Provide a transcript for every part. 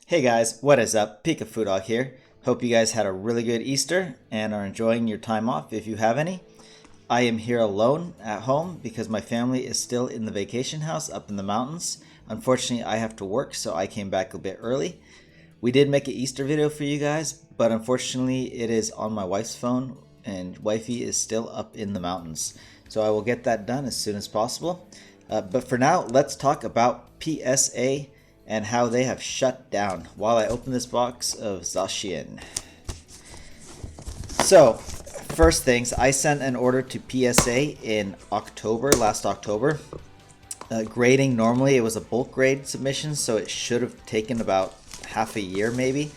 Hey guys, what is up? Pika Dog here. Hope you guys had a really good Easter and are enjoying your time off if you have any. I am here alone at home because my family is still in the vacation house up in the mountains. Unfortunately, I have to work, so I came back a bit early. We did make an Easter video for you guys, but unfortunately, it is on my wife's phone and wifey is still up in the mountains. So I will get that done as soon as possible. But for now, let's talk about PSA and how they have shut down while I open this box of Zacian. So, first things, I sent an order to PSA in last October. Grading, normally it was a bulk grade submission, so it should have taken about half a year maybe.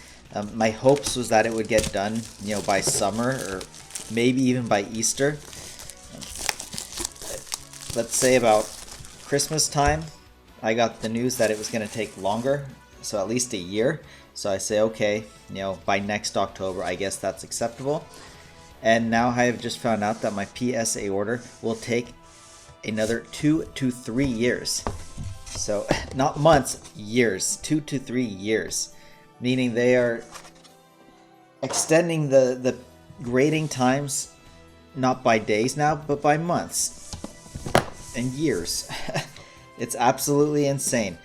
My hopes was that it would get done, by summer or maybe even by Easter. Let's say about Christmas time, I got the news that it was going to take longer, so at least a year. So I say, okay, by next October, I guess that's acceptable. And now I have just found out that my PSA order will take another 2 to 3 years. So not months, years, 2 to 3 years, meaning they are extending the grading times not by days now, but by months and years. It's absolutely insane.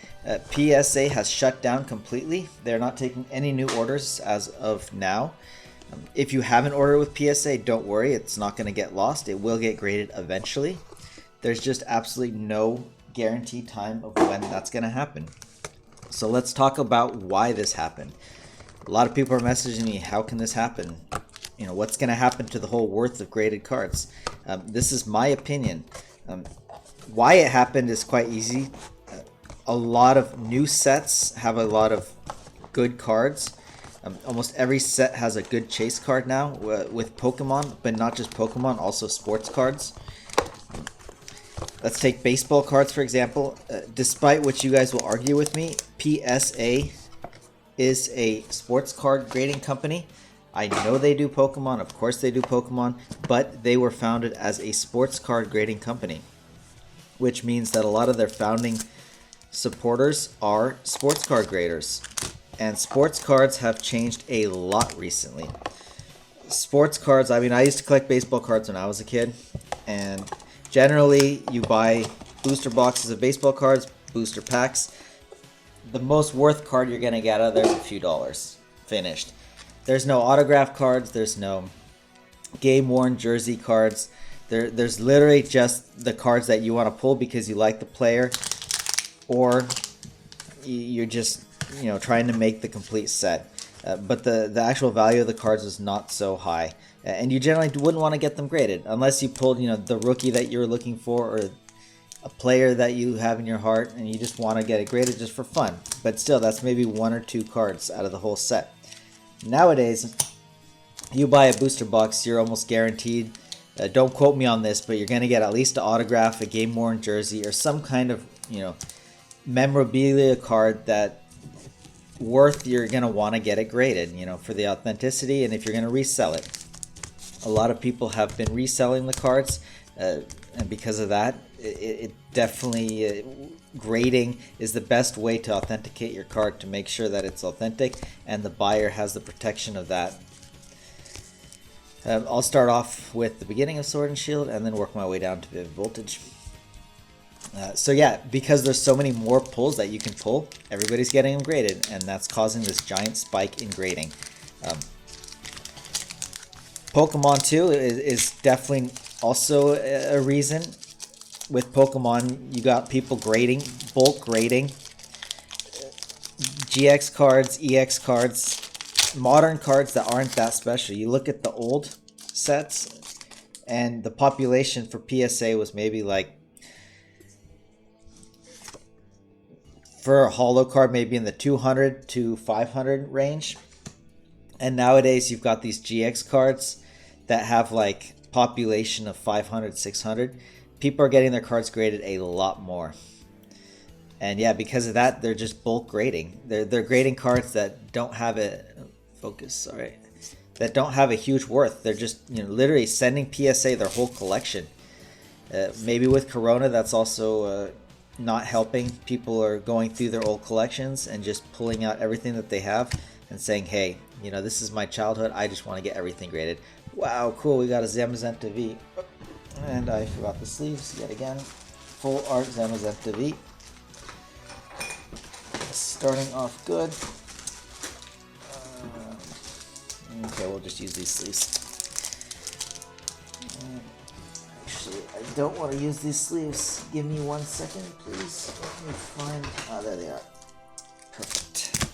PSA has shut down completely. They're not taking any new orders as of now. If you have an order with PSA, don't worry, it's not going to get lost. It will get graded eventually. There's just absolutely no guaranteed time of when that's going to happen. So let's talk about why this happened. A lot of people are messaging me, how can this happen? What's going to happen to the whole worth of graded cards? This is my opinion. Why it happened is quite easy. A lot of new sets have a lot of good cards. Almost every set has a good chase card now with Pokemon, but not just Pokemon, also sports cards. Let's take baseball cards for example. Despite what you guys will argue with me, PSA is a sports card grading company. I know they do Pokemon, of course they do Pokemon, but they were founded as a sports card grading company, which means that a lot of their founding supporters are sports card graders. And sports cards have changed a lot recently. Sports cards, I used to collect baseball cards when I was a kid, and generally you buy booster boxes of baseball cards, booster packs. The most worth card you're going to get out of there is a few dollars. Finished. There's no autograph cards, there's no game-worn jersey cards. There's literally just the cards that you want to pull because you like the player, or you're just trying to make the complete set. But the actual value of the cards is not so high, and you generally wouldn't want to get them graded unless you pulled the rookie that you're looking for, or a player that you have in your heart, and you just want to get it graded just for fun. But still, that's maybe 1 or 2 cards out of the whole set. Nowadays, you buy a booster box, you're almost guaranteed. Don't quote me on this, but you're going to get at least an autograph, a game-worn jersey, or some kind of, memorabilia card that worth you're going to want to get it graded, for the authenticity, and if you're going to resell it. A lot of people have been reselling the cards, and because of that, it definitely, grading is the best way to authenticate your card to make sure that it's authentic, and the buyer has the protection of that. I'll start off with the beginning of Sword and Shield and then work my way down to Vivid Voltage. So yeah, because there's so many more pulls that you can pull, everybody's getting them graded, and that's causing this giant spike in grading. Pokemon 2 is definitely also a reason. With Pokemon, you got people grading, bulk grading, GX cards, EX cards, modern cards that aren't that special. You look at the old sets, and the population for PSA was maybe like, for a holo card, maybe in the 200 to 500 range. And nowadays you've got these GX cards that have like population of 500, 600. People are getting their cards graded a lot more. And yeah, because of that, they're just bulk grading. They're grading cards that don't have a that don't have a huge worth. They're just literally sending PSA their whole collection. Maybe with Corona, that's also not helping. People are going through their old collections and just pulling out everything that they have and saying, hey, you know, this is my childhood. I just want to get everything graded. Wow, cool. We got a Zamazenta V. And I forgot the sleeves yet again. Full art Zamazenta V. Starting off good. Okay, we'll just use these sleeves. Actually, I don't want to use these sleeves. Give me 1 second, please. Let me find... Ah, there they are. Perfect.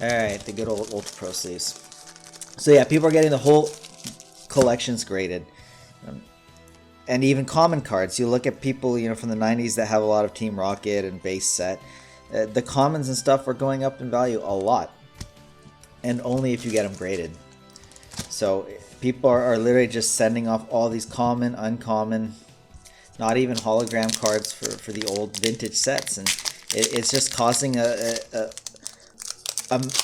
Alright, the good old Ultra Pro sleeves. So yeah, people are getting the whole collections graded. And even common cards. You look at people, you know, from the 90s that have a lot of Team Rocket and base set. The commons and stuff are going up in value a lot. And only if you get them graded. So people are literally just sending off all these common, uncommon, not even hologram cards for the old vintage sets. And it's just causing a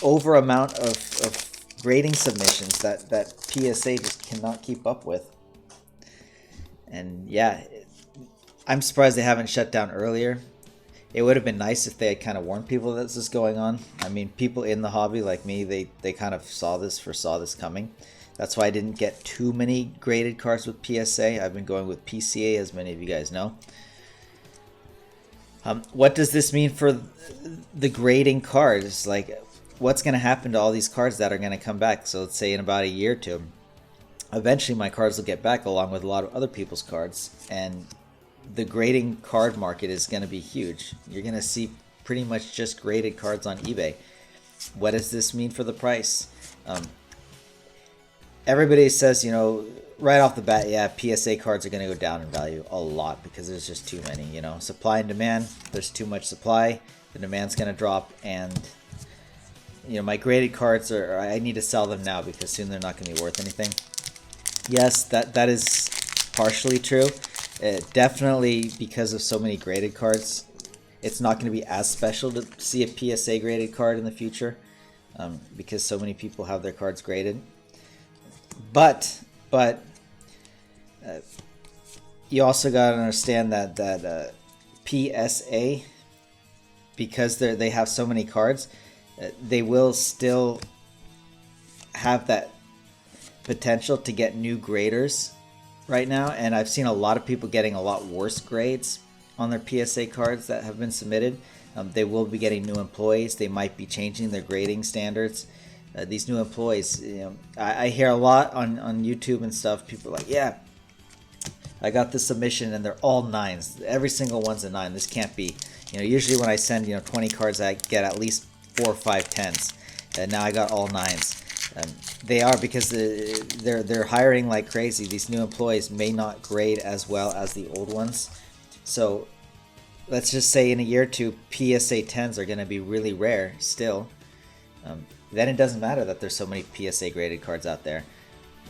over amount of grading submissions that PSA just cannot keep up with. And yeah, I'm surprised they haven't shut down earlier. It would have been nice if they had kind of warned people that this is going on. I mean, people in the hobby like me, they kind of saw this coming. That's why I didn't get too many graded cards with PSA. I've been going with PCA, as many of you guys know. What does this mean for the grading cards? Like, what's going to happen to all these cards that are going to come back? So let's say in about a year or two, eventually my cards will get back along with a lot of other people's cards. And the grading card market is going to be huge. You're going to see pretty much just graded cards on eBay. What does this mean for the price? Everybody says, you know, right off the bat, yeah, PSA cards are going to go down in value a lot because there's just too many, you know. Supply and demand, there's too much supply, the demand's going to drop, and, you know, my graded cards, I need to sell them now because soon they're not going to be worth anything. Yes, that is partially true. Definitely because of so many graded cards, it's not going to be as special to see a PSA graded card in the future because so many people have their cards graded. But you also got to understand that PSA, because they have so many cards, they will still have that potential to get new graders right now. And I've seen a lot of people getting a lot worse grades on their PSA cards that have been submitted. They will be getting new employees. They might be changing their grading standards. These new employees, you know, I hear a lot on YouTube and stuff. People are like, yeah, I got this submission and they're all 9s. Every single one's a 9. This can't be. You know, usually when I send, you know, 20 cards, I get at least 4 or 5 10s. And now I got all 9s. They are, because they're hiring like crazy. These new employees may not grade as well as the old ones. So let's just say in a year or two, PSA 10s are going to be really rare still. Then it doesn't matter that there's so many PSA graded cards out there.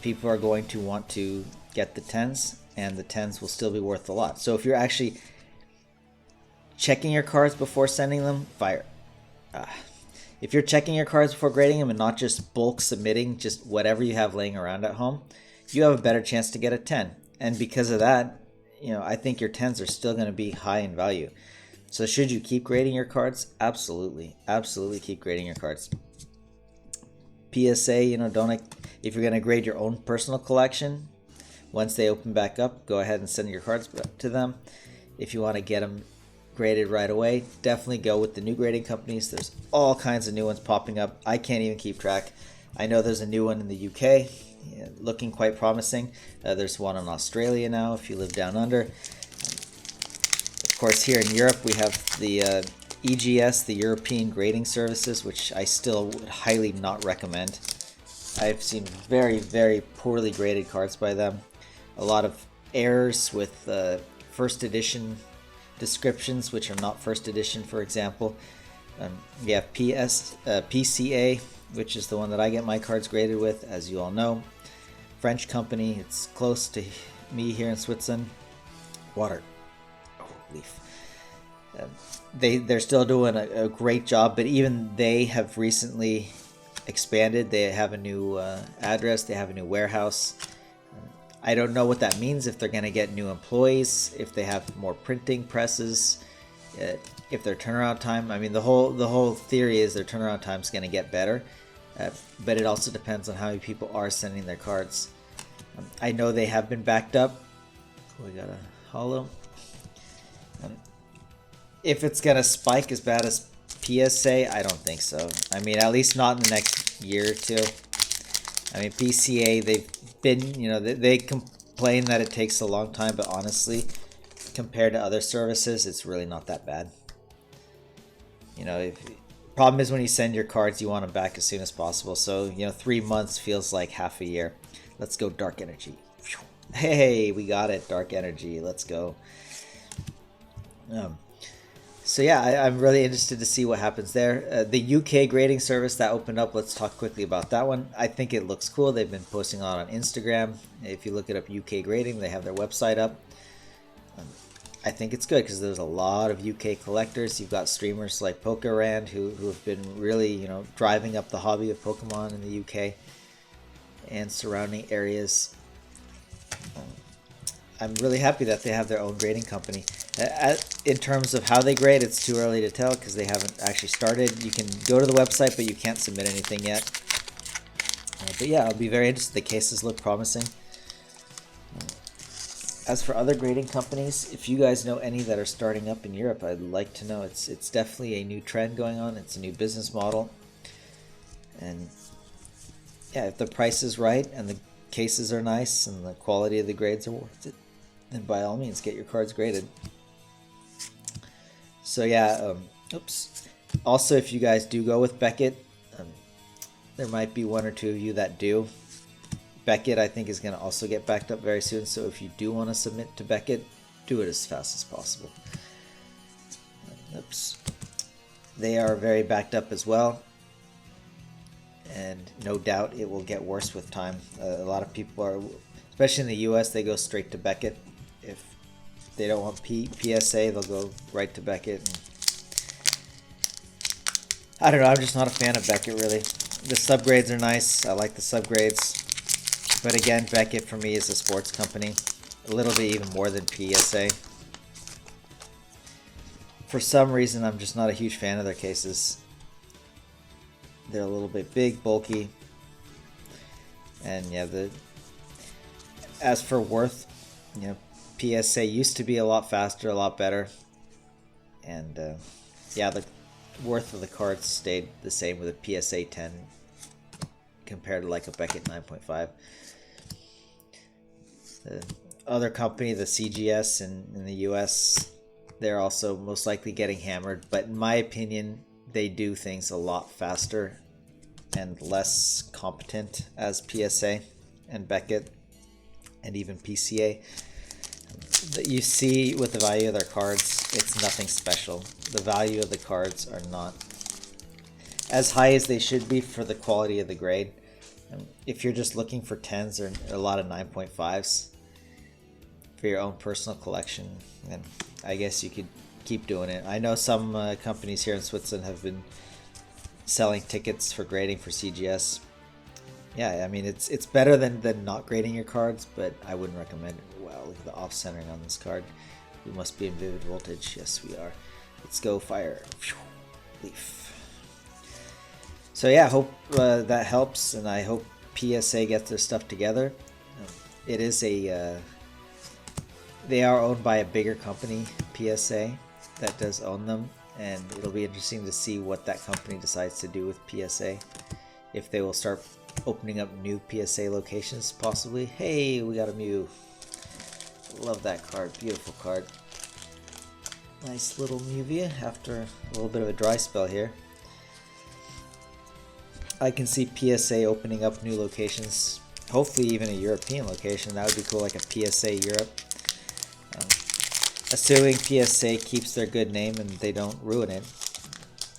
People are going to want to get the 10s, and the 10s will still be worth a lot. So if you're actually checking your cards before sending them, fire. If you're checking your cards before grading them and not just bulk submitting just whatever you have laying around at home, you have a better chance to get a 10. And because of that, you know, I think your 10s are still going to be high in value. So should you keep grading your cards? Absolutely. Absolutely keep grading your cards. PSA, you know, if you're going to grade your own personal collection, once they open back up, go ahead and send your cards to them. If you want to get them graded right away, definitely go with the new grading companies. There's all kinds of new ones popping up. I can't even keep track. I know there's a new one in the UK, looking quite promising. There's one in Australia now if you live down under. Of course, here in Europe we have the EGS, the European Grading Services, which I still would highly not recommend. I've seen very, very poorly graded cards by them. A lot of errors with first edition descriptions, which are not first edition, for example. We have PCA, which is the one that I get my cards graded with, as you all know. French company, it's close to me here in Switzerland. Water. Oh, leaf. They're still doing a great job, but even they have recently expanded. They have a new address, they have a new warehouse. I don't know what that means, if they're going to get new employees, if they have more printing presses. If their turnaround time, I mean, the whole theory is their turnaround time is going to get better, but it also depends on how many people are sending their cards. I know they have been backed up. We got a holo. If it's going to spike as bad as PSA, I don't think so. I mean, at least not in the next year or two. I mean, PCA, they've been, you know, they complain that it takes a long time, but honestly, compared to other services, it's really not that bad. You know, problem is when you send your cards, you want them back as soon as possible. So, you know, 3 months feels like half a year. Let's go Dark Energy. Hey, we got it, Dark Energy. Let's go. So yeah, I'm really interested to see what happens there. The UK grading service that opened up, let's talk quickly about that one. I think it looks cool. They've been posting on Instagram. If you look it up, UK grading, they have their website up. I think it's good because there's a lot of UK collectors. You've got streamers like Pokerand who have been really, you know, driving up the hobby of Pokemon in the UK and surrounding areas. I'm really happy that they have their own grading company. In terms of how they grade, it's too early to tell because they haven't actually started. You can go to the website, but you can't submit anything yet. But yeah, I'll be very interested. The cases look promising. As for other grading companies, if you guys know any that are starting up in Europe, I'd like to know. It's definitely a new trend going on. It's a new business model. And yeah, if the price is right and the cases are nice and the quality of the grades are worth it, then by all means, get your cards graded. So yeah, oops. Also, if you guys do go with Beckett, there might be one or two of you that do. Beckett, I think, is going to also get backed up very soon. So if you do want to submit to Beckett, do it as fast as possible. Oops. They are very backed up as well. And no doubt it will get worse with time. A lot of people are, especially in the US, they go straight to Beckett. If they don't want PSA, they'll go right to Beckett. And I don't know, I'm just not a fan of Beckett, really. The subgrades are nice. I like the subgrades. But again, Beckett for me is a sports company. A little bit even more than PSA. For some reason, I'm just not a huge fan of their cases. They're a little bit big, bulky. And yeah, as for worth, you know, PSA used to be a lot faster, a lot better. And yeah, the worth of the cards stayed the same with a PSA 10 compared to like a Beckett 9.5. The other company, the CGS in the US, they're also most likely getting hammered. But in my opinion, they do things a lot faster and less competent as PSA and Beckett and even PCA. That you see with the value of their cards, it's nothing special. The value of the cards are not as high as they should be for the quality of the grade. If you're just looking for 10s or a lot of 9.5s for your own personal collection, then I guess you could keep doing it. I know some companies here in Switzerland have been selling tickets for grading for CGS. Yeah, I mean, it's better than not grading your cards, but I wouldn't recommend it. Wow, look at the off-centering on this card. We must be in vivid voltage. Yes, we are. Let's go fire. Leaf. So yeah, I hope that helps, and I hope PSA gets their stuff together. It is they are owned by a bigger company, PSA, that does own them, and it'll be interesting to see what that company decides to do with PSA. If they will start opening up new PSA locations, possibly. Hey, we got a Mew. Love that card. Beautiful card. Nice little Mewvia after a little bit of a dry spell here. I can see PSA opening up new locations, hopefully even a European location. That would be cool, like a PSA Europe. Assuming PSA keeps their good name and they don't ruin it.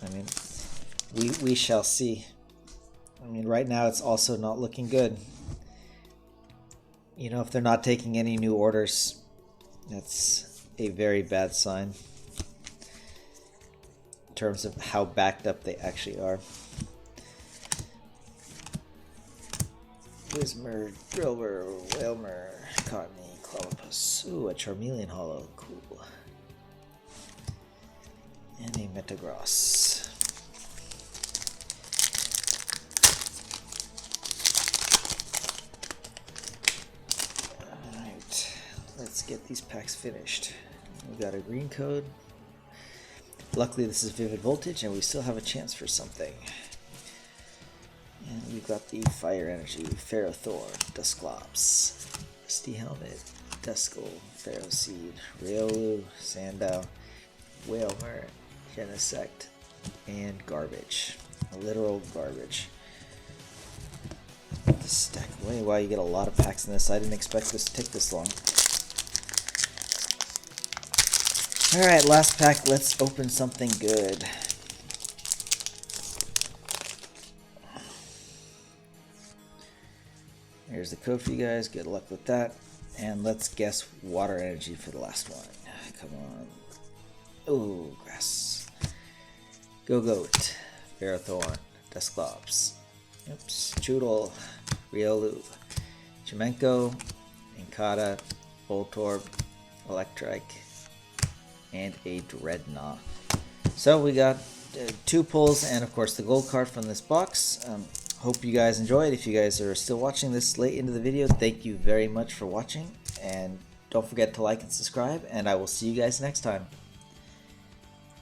I mean, we shall see. I mean, right now it's also not looking good. You know, if they're not taking any new orders, that's a very bad sign in terms of how backed up they actually are. Whismer, Drillbur, Whalmer, Cottony, Clobbopus. Ooh, a Charmeleon Hollow. Cool. and a Metagross. Alright, let's get these packs finished. We got a green code. Luckily this is Vivid Voltage and we still have a chance for something. And we've got the Fire Energy, Ferrothorn, Dusclops, Rusty Helmet, Duskull, Ferroseed, Riolu, Sandow, Whalmer, Genesect, and Garbage. A literal garbage. This stack away. Wow, you get a lot of packs in this. I didn't expect this to take this long. Alright, last pack. Let's open something good. Here's the code for you guys. Good luck with that. And let's guess Water Energy for the last one. Come on. Ooh, Grass. Goat, Ferrothorn, Dusclops, oops, Choodle, Riolu, Chimenko, Inkata, Voltorb, Electrike, and a Dreadnought. So we got 2 pulls and of course the gold card from this box. Hope you guys enjoyed. If you guys are still watching this late into the video, thank you very much for watching, and don't forget to like and subscribe, and I will see you guys next time.